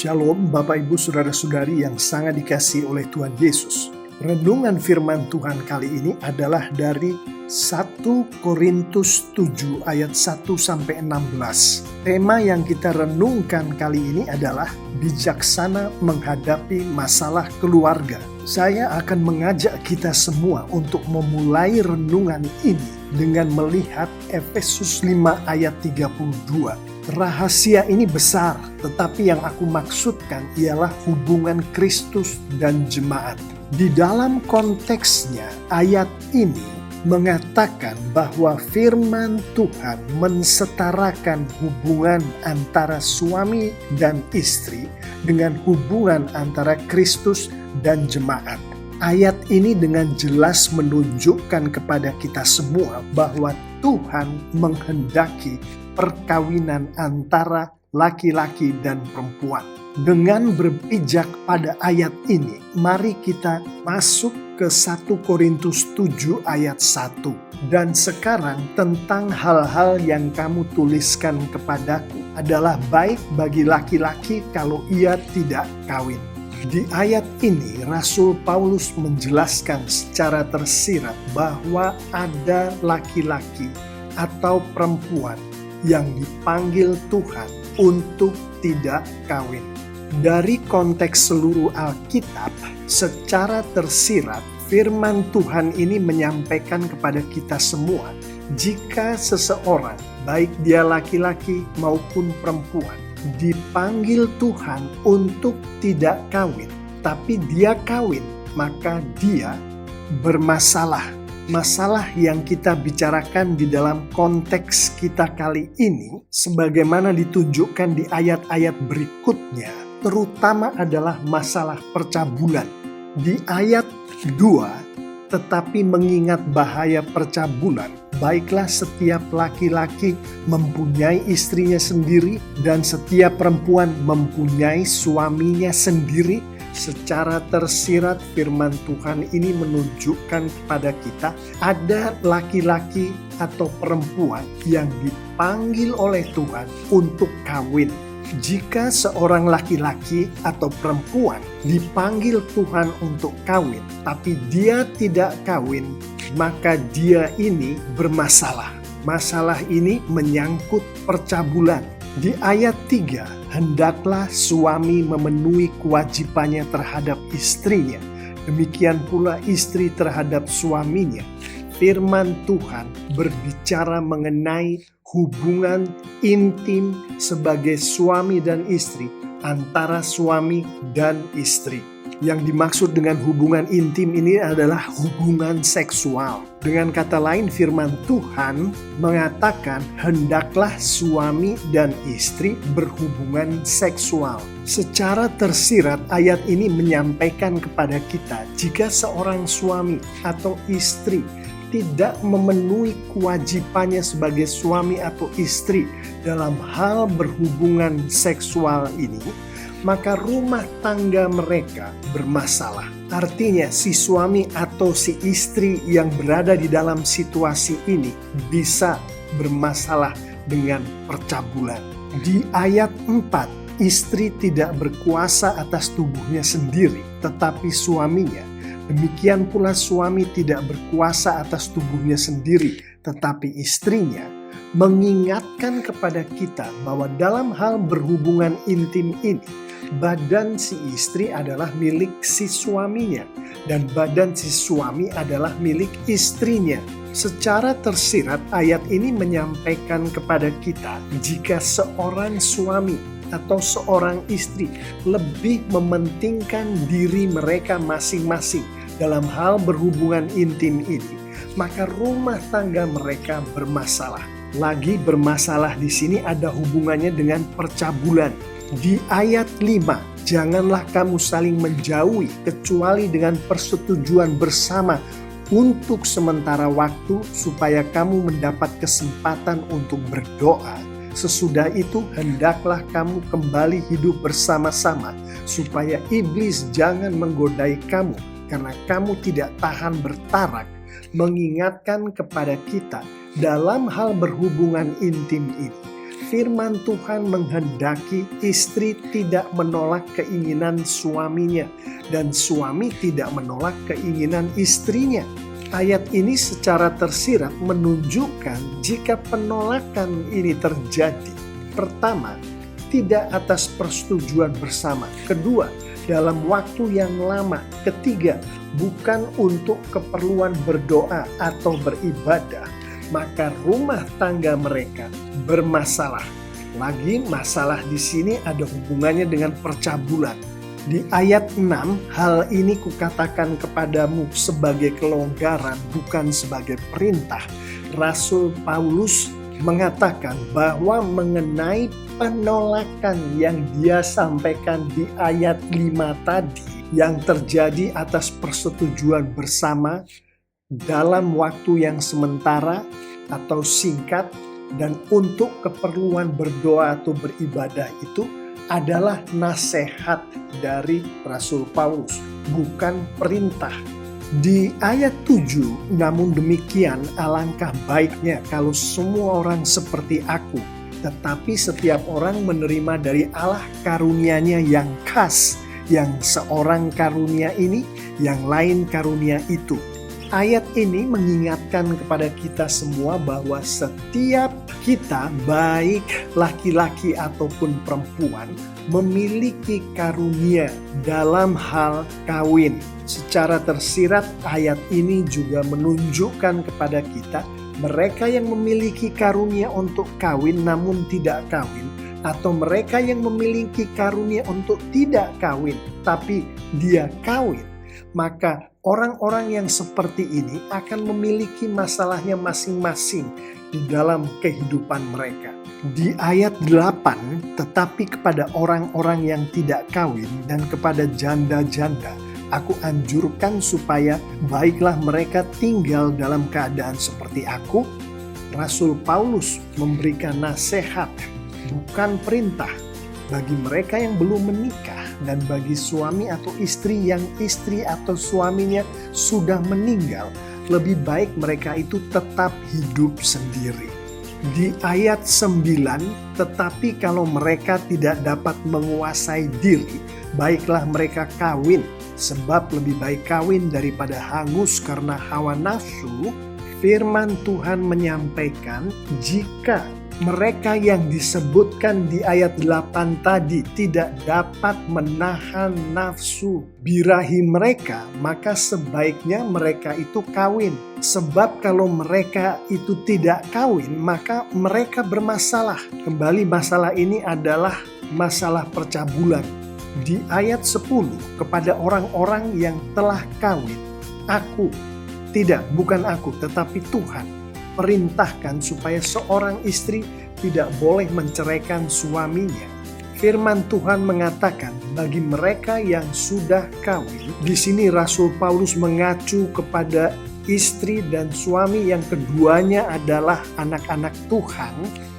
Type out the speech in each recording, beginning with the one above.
Shalom Bapak Ibu Saudara-saudari yang sangat dikasihi oleh Tuhan Yesus. Renungan firman Tuhan kali ini adalah dari 1 Korintus 7 ayat 1-16. Tema yang kita renungkan kali ini adalah bijaksana menghadapi masalah keluarga. Saya akan mengajak kita semua untuk memulai renungan ini dengan melihat Efesus 5 ayat 32. Rahasia ini besar, tetapi yang aku maksudkan ialah hubungan Kristus dan jemaat. Di dalam konteksnya, ayat ini mengatakan bahwa firman Tuhan mensetarakan hubungan antara suami dan istri dengan hubungan antara Kristus dan jemaat. Ayat ini dengan jelas menunjukkan kepada kita semua bahwa Tuhan menghendaki perkawinan antara laki-laki dan perempuan. Dengan berpijak pada ayat ini, mari kita masuk ke 1 Korintus 7 ayat 1. Dan sekarang tentang hal-hal yang kamu tuliskan kepadaku adalah baik bagi laki-laki kalau ia tidak kawin. Di ayat ini, Rasul Paulus menjelaskan secara tersirat bahwa ada laki-laki atau perempuan yang dipanggil Tuhan untuk tidak kawin. Dari konteks seluruh Alkitab, secara tersirat, firman Tuhan ini menyampaikan kepada kita semua, jika seseorang, baik dia laki-laki maupun perempuan, dipanggil Tuhan untuk tidak kawin, tapi dia kawin, maka dia bermasalah. Masalah yang kita bicarakan di dalam konteks kita kali ini, sebagaimana ditunjukkan di ayat-ayat berikutnya, terutama adalah masalah percabulan. Di ayat 2, tetapi mengingat bahaya percabulan, baiklah setiap laki-laki mempunyai istrinya sendiri dan setiap perempuan mempunyai suaminya sendiri. Secara tersirat firman Tuhan ini menunjukkan kepada kita ada laki-laki atau perempuan yang dipanggil oleh Tuhan untuk kawin. Jika seorang laki-laki atau perempuan dipanggil Tuhan untuk kawin, tapi dia tidak kawin, maka dia ini bermasalah. Masalah ini menyangkut percabulan. Di ayat 3, hendaklah suami memenuhi kewajibannya terhadap istrinya. Demikian pula istri terhadap suaminya. Firman Tuhan berbicara mengenai hubungan intim sebagai suami dan istri antara suami dan istri. Yang dimaksud dengan hubungan intim ini adalah hubungan seksual. Dengan kata lain, firman Tuhan mengatakan hendaklah suami dan istri berhubungan seksual. Secara tersirat, ayat ini menyampaikan kepada kita jika seorang suami atau istri tidak memenuhi kewajibannya sebagai suami atau istri dalam hal berhubungan seksual ini, maka rumah tangga mereka bermasalah. Artinya si suami atau si istri yang berada di dalam situasi ini bisa bermasalah dengan percabulan. Di ayat 4, istri tidak berkuasa atas tubuhnya sendiri, tetapi suaminya. Demikian pula suami tidak berkuasa atas tubuhnya sendiri, tetapi istrinya. Mengingatkan kepada kita bahwa dalam hal berhubungan intim ini, badan si istri adalah milik si suaminya dan badan si suami adalah milik istrinya. Secara tersirat, ayat ini menyampaikan kepada kita jika seorang suami atau seorang istri lebih mementingkan diri mereka masing-masing dalam hal berhubungan intim ini, maka rumah tangga mereka bermasalah. Lagi bermasalah di sini ada hubungannya dengan percabulan. Di ayat 5, janganlah kamu saling menjauhi kecuali dengan persetujuan bersama untuk sementara waktu supaya kamu mendapat kesempatan untuk berdoa. Sesudah itu hendaklah kamu kembali hidup bersama-sama supaya iblis jangan menggodai kamu karena kamu tidak tahan bertarak. Mengingatkan kepada kita dalam hal berhubungan intim ini firman Tuhan menghendaki istri tidak menolak keinginan suaminya dan suami tidak menolak keinginan istrinya. Ayat ini secara tersirat menunjukkan jika penolakan ini terjadi. Pertama, tidak atas persetujuan bersama. Kedua, dalam waktu yang lama. Ketiga, bukan untuk keperluan berdoa atau beribadah. Maka rumah tangga mereka bermasalah. Lagi masalah di sini ada hubungannya dengan percabulan. Di ayat 6, hal ini kukatakan kepadamu sebagai kelonggaran, bukan sebagai perintah. Rasul Paulus mengatakan bahwa mengenai penolakan yang dia sampaikan di ayat 5 tadi, yang terjadi atas persetujuan bersama dalam waktu yang sementara atau singkat dan untuk keperluan berdoa atau beribadah itu adalah nasihat dari Rasul Paulus, bukan perintah. Di ayat 7, namun demikian alangkah baiknya kalau semua orang seperti aku, tetapi setiap orang menerima dari Allah karunia-Nya yang khas, yang seorang karunia ini, yang lain karunia itu. Ayat ini mengingatkan kepada kita semua bahwa setiap kita, baik laki-laki ataupun perempuan, memiliki karunia dalam hal kawin. Secara tersirat, ayat ini juga menunjukkan kepada kita mereka yang memiliki karunia untuk kawin namun tidak kawin, atau mereka yang memiliki karunia untuk tidak kawin tapi dia kawin. Maka orang-orang yang seperti ini akan memiliki masalahnya masing-masing di dalam kehidupan mereka. Di ayat 8, tetapi kepada orang-orang yang tidak kawin dan kepada janda-janda, aku anjurkan supaya baiklah mereka tinggal dalam keadaan seperti aku. Rasul Paulus memberikan nasihat, bukan perintah, bagi mereka yang belum menikah dan bagi suami atau istri yang istri atau suaminya sudah meninggal. Lebih baik mereka itu tetap hidup sendiri. Di ayat 9, tetapi kalau mereka tidak dapat menguasai diri, baiklah mereka kawin, sebab lebih baik kawin daripada hangus karena hawa nafsu. Firman Tuhan menyampaikan jika mereka yang disebutkan di ayat 8 tadi tidak dapat menahan nafsu birahi mereka, maka sebaiknya mereka itu kawin. Sebab kalau mereka itu tidak kawin, maka mereka bermasalah. Kembali masalah ini adalah masalah percabulan. Di ayat 10, kepada orang-orang yang telah kawin, bukan aku, tetapi Tuhan perintahkan supaya seorang istri tidak boleh menceraikan suaminya. Firman Tuhan mengatakan bagi mereka yang sudah kawin, di sini Rasul Paulus mengacu kepada istri dan suami yang keduanya adalah anak-anak Tuhan.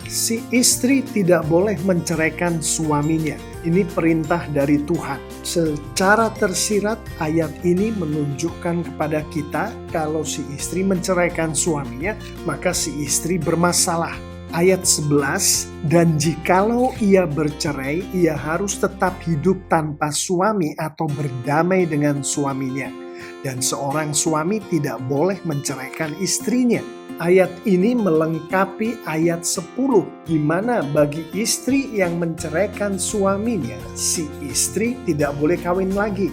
Si istri tidak boleh menceraikan suaminya. Ini perintah dari Tuhan. Secara tersirat ayat ini menunjukkan kepada kita kalau si istri menceraikan suaminya, maka si istri bermasalah. Ayat 11, dan jikalau ia bercerai, ia harus tetap hidup tanpa suami atau berdamai dengan suaminya. Dan seorang suami tidak boleh menceraikan istrinya. Ayat ini melengkapi ayat 10, di mana bagi istri yang menceraikan suaminya, si istri tidak boleh kawin lagi.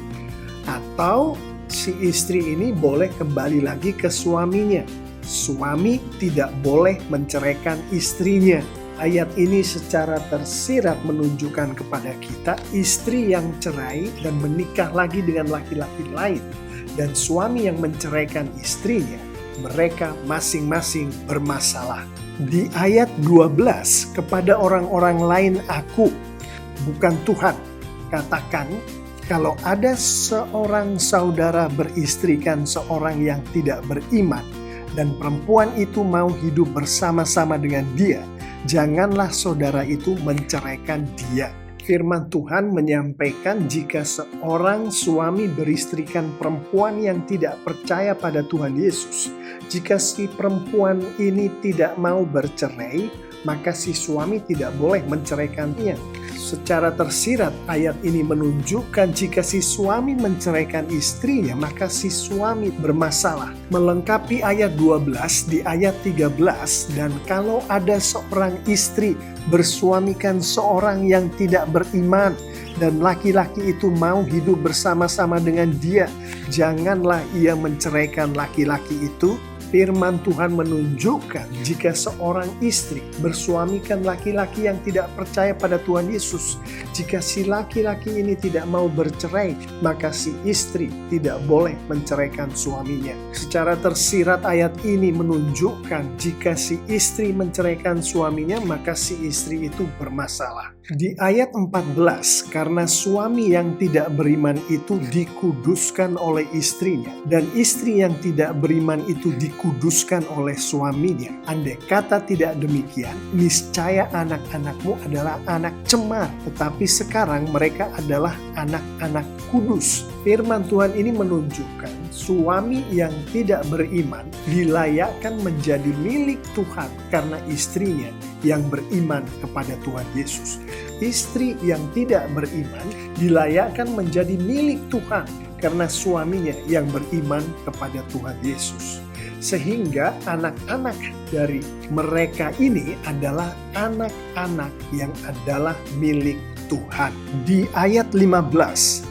Atau si istri ini boleh kembali lagi ke suaminya. Suami tidak boleh menceraikan istrinya. Ayat ini secara tersirat menunjukkan kepada kita istri yang cerai dan menikah lagi dengan laki-laki lain, dan suami yang menceraikan istrinya, mereka masing-masing bermasalah. Di ayat 12, kepada orang-orang lain aku, bukan Tuhan, katakan, kalau ada seorang saudara beristrikan seorang yang tidak beriman, dan perempuan itu mau hidup bersama-sama dengan dia, janganlah saudara itu menceraikan dia. Firman Tuhan menyampaikan jika seorang suami beristrikan perempuan yang tidak percaya pada Tuhan Yesus, jika si perempuan ini tidak mau bercerai, maka si suami tidak boleh menceraikannya. Secara tersirat ayat ini menunjukkan jika si suami menceraikan istrinya, maka si suami bermasalah. Melengkapi ayat 12 di ayat 13, dan kalau ada seorang istri bersuamikan seorang yang tidak beriman, dan laki-laki itu mau hidup bersama-sama dengan dia, janganlah ia menceraikan laki-laki itu. Firman Tuhan menunjukkan jika seorang istri bersuamikan laki-laki yang tidak percaya pada Tuhan Yesus, jika si laki-laki ini tidak mau bercerai, maka si istri tidak boleh menceraikan suaminya. Secara tersirat ayat ini menunjukkan jika si istri menceraikan suaminya, maka si istri itu bermasalah. Di ayat 14, karena suami yang tidak beriman itu dikuduskan oleh istrinya, dan istri yang tidak beriman itu dikuduskan oleh suaminya. Andai kata tidak demikian, niscaya anak-anakmu adalah anak cemar, tetapi sekarang mereka adalah anak-anak kudus. Firman Tuhan ini menunjukkan suami yang tidak beriman dilayakkan menjadi milik Tuhan karena istrinya yang beriman kepada Tuhan Yesus. Istri yang tidak beriman dilayakkan menjadi milik Tuhan karena suaminya yang beriman kepada Tuhan Yesus. Sehingga anak-anak dari mereka ini adalah anak-anak yang adalah milik Tuhan. Di ayat 15,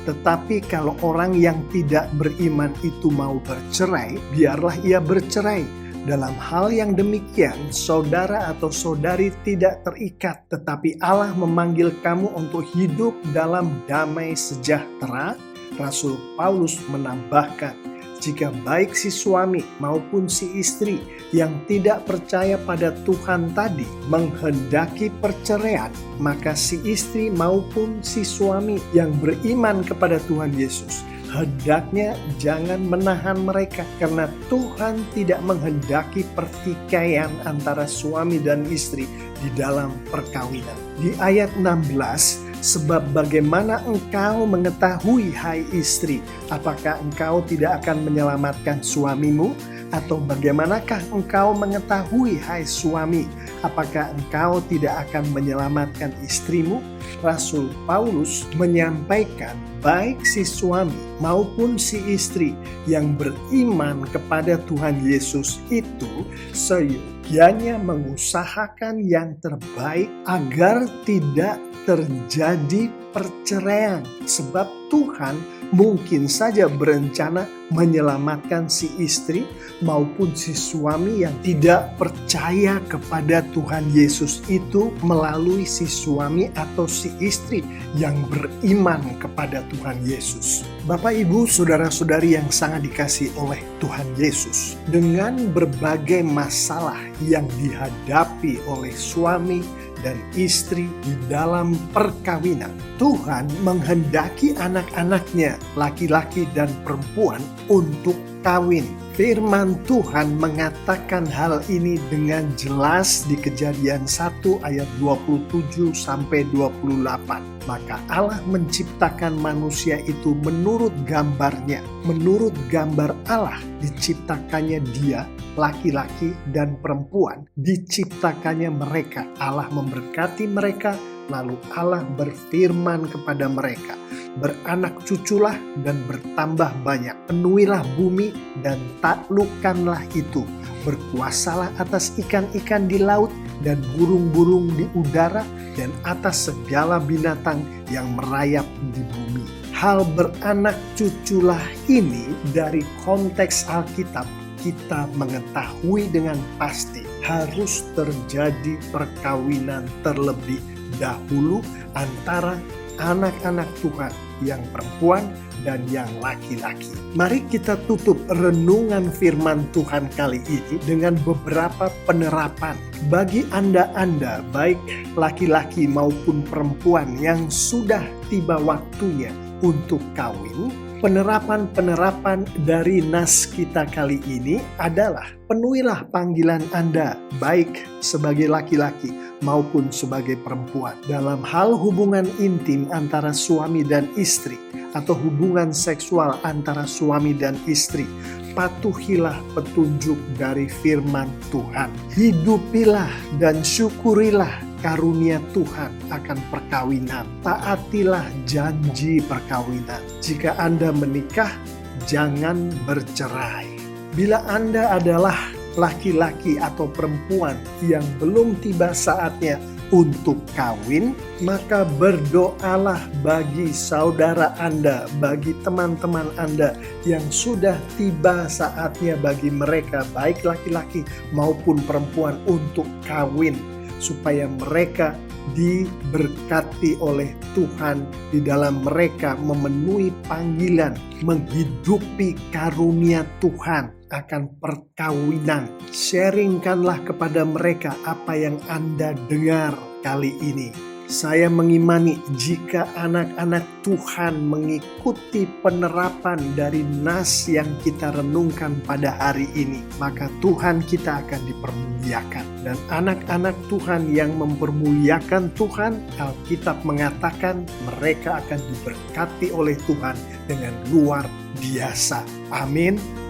tetapi kalau orang yang tidak beriman itu mau bercerai, biarlah ia bercerai. Dalam hal yang demikian, saudara atau saudari tidak terikat, tetapi Allah memanggil kamu untuk hidup dalam damai sejahtera. Rasul Paulus menambahkan, jika baik si suami maupun si istri yang tidak percaya pada Tuhan tadi menghendaki perceraian, maka si istri maupun si suami yang beriman kepada Tuhan Yesus hendaknya jangan menahan mereka, karena Tuhan tidak menghendaki pertikaian antara suami dan istri di dalam perkawinan. Di ayat 16, sebab bagaimana engkau mengetahui, hai istri, apakah engkau tidak akan menyelamatkan suamimu? Atau bagaimanakah engkau mengetahui, hai suami, apakah engkau tidak akan menyelamatkan istrimu? Rasul Paulus menyampaikan baik si suami maupun si istri yang beriman kepada Tuhan Yesus itu seyogyanya mengusahakan yang terbaik agar tidak terjadi perceraian, sebab Tuhan mungkin saja berencana menyelamatkan si istri maupun si suami yang tidak percaya kepada Tuhan Yesus itu melalui si suami atau si istri yang beriman kepada Tuhan Yesus. Bapak, Ibu, saudara-saudari yang sangat dikasihi oleh Tuhan Yesus, dengan berbagai masalah yang dihadapi oleh suami dan istri di dalam perkawinan, Tuhan menghendaki anak-anaknya, laki-laki dan perempuan, untuk kawin. Firman Tuhan mengatakan hal ini dengan jelas di Kejadian 1 ayat 27 sampai 28. Maka Allah menciptakan manusia itu menurut gambarnya. Menurut gambar Allah diciptakannya dia, laki-laki dan perempuan. Diciptakannya mereka. Allah memberkati mereka, lalu Allah berfirman kepada mereka, beranak cuculah dan bertambah banyak, penuhilah bumi dan taklukkanlah itu, berkuasalah atas ikan-ikan di laut dan burung-burung di udara dan atas segala binatang yang merayap di bumi. Hal beranak cuculah ini dari konteks Alkitab kita mengetahui dengan pasti harus terjadi perkawinan terlebih dahulu antara anak-anak Tuhan yang perempuan dan yang laki-laki. Mari kita tutup renungan firman Tuhan kali ini dengan beberapa penerapan bagi Anda baik laki-laki maupun perempuan yang sudah tiba waktunya untuk kawin. Penerapan-penerapan dari nas kita kali ini adalah penuhilah panggilan Anda baik sebagai laki-laki maupun sebagai perempuan dalam hal hubungan intim antara suami dan istri atau hubungan seksual antara suami dan istri. patuhilah petunjuk dari firman Tuhan. Hidupilah dan syukurilah karunia Tuhan akan perkawinan. Taatilah janji perkawinan. Jika Anda menikah, jangan bercerai. Bila Anda adalah laki-laki atau perempuan yang belum tiba saatnya untuk kawin, maka berdoalah bagi saudara Anda, bagi teman-teman Anda yang sudah tiba saatnya bagi mereka, baik laki-laki maupun perempuan, untuk kawin, supaya mereka diberkati oleh Tuhan di dalam mereka memenuhi panggilan, menghidupi karunia Tuhan akan perkawinan. Sharingkanlah kepada mereka apa yang Anda dengar kali ini. Saya mengimani jika anak-anak Tuhan mengikuti penerapan dari nas yang kita renungkan pada hari ini, maka Tuhan kita akan dipermuliakan. Dan anak-anak Tuhan yang mempermuliakan Tuhan, Alkitab mengatakan mereka akan diberkati oleh Tuhan dengan luar biasa. Amin.